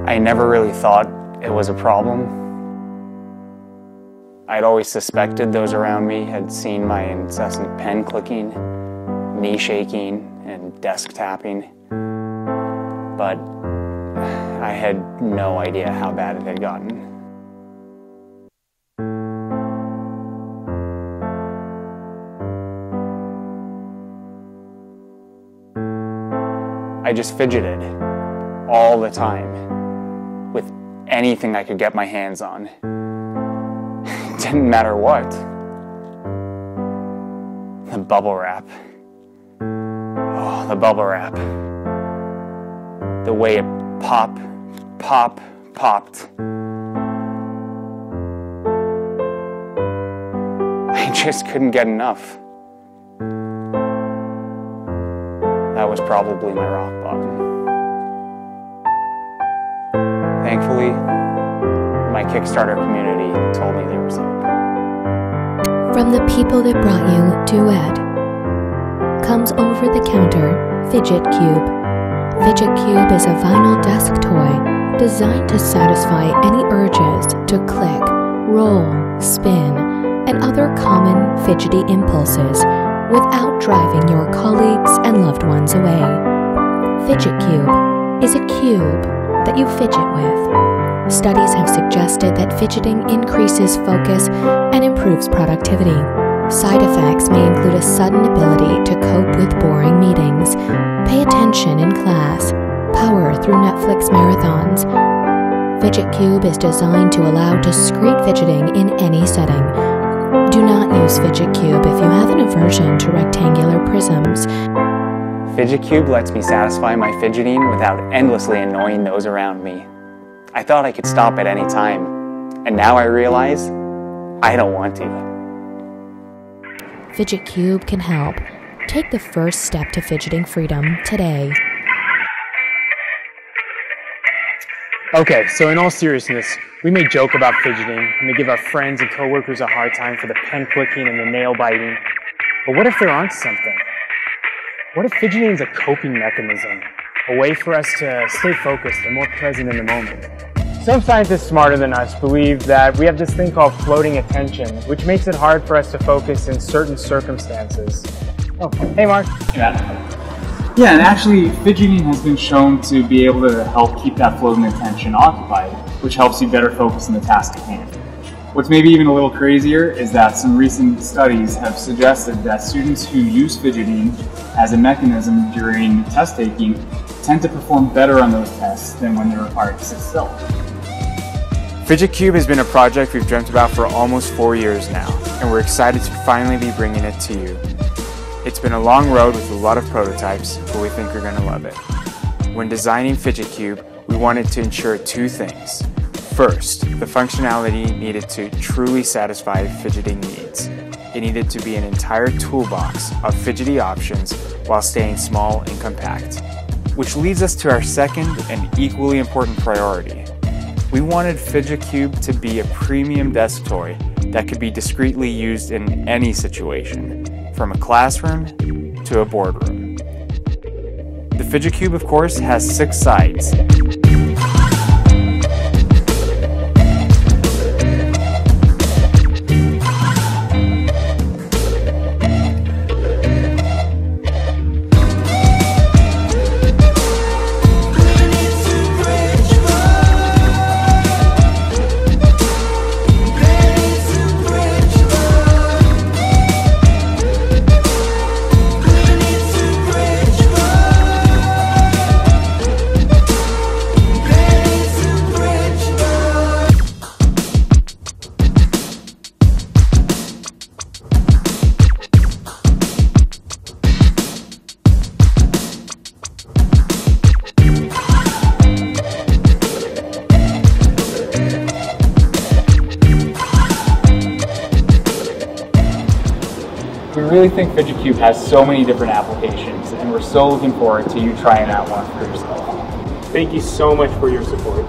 I never really thought it was a problem. I'd always suspected those around me had seen my incessant pen clicking, knee shaking, and desk tapping, but I had no idea how bad it had gotten. I just fidgeted all the time with anything I could get my hands on. It didn't matter what. The bubble wrap. Oh, the bubble wrap. The way it popped. I just couldn't get enough. That was probably my rock bottom. Thankfully, my Kickstarter community told me there was hope. From the people that brought you Duet comes over-the-counter Fidget Cube. Fidget Cube is a vinyl desk toy designed to satisfy any urges to click, roll, spin, and other common fidgety impulses without driving your colleagues and loved ones away. Fidget Cube is a cube that you fidget with. Studies have suggested that fidgeting increases focus and improves productivity. Side effects may include a sudden ability to cope with boring meetings, pay attention in class, power through Netflix marathons. Fidget Cube is designed to allow discrete fidgeting in any setting. Do not use Fidget Cube if you have an aversion to rectangular prisms. Fidget Cube lets me satisfy my fidgeting without endlessly annoying those around me. I thought I could stop at any time, and now I realize I don't want to. Fidget Cube can help. Take the first step to fidgeting freedom today. Okay, so in all seriousness, we may joke about fidgeting and may give our friends and coworkers a hard time for the pen clicking and the nail biting. But what if they're onto something? What if fidgeting is a coping mechanism? A way for us to stay focused and more present in the moment? Some scientists smarter than us believe that we have this thing called floating attention, which makes it hard for us to focus in certain circumstances. Oh, hey Mark. Yeah, and actually fidgeting has been shown to be able to help keep that floating attention occupied, which helps you better focus on the task at hand. What's maybe even a little crazier is that some recent studies have suggested that students who use fidgeting as a mechanism during test taking tend to perform better on those tests than when they're required to sit still. Fidget Cube has been a project we've dreamt about for almost 4 years now, and we're excited to finally be bringing it to you. It's been a long road with a lot of prototypes, but we think you're going to love it. When designing Fidget Cube, we wanted to ensure two things. First, the functionality needed to truly satisfy fidgeting needs. It needed to be an entire toolbox of fidgety options while staying small and compact. Which leads us to our second and equally important priority. We wanted Fidget Cube to be a premium desk toy that could be discreetly used in any situation, from a classroom to a boardroom. The Fidget Cube, of course, has 6 sides. We really think Fidget Cube has so many different applications, and we're so looking forward to you trying out one for yourself. Thank you so much for your support.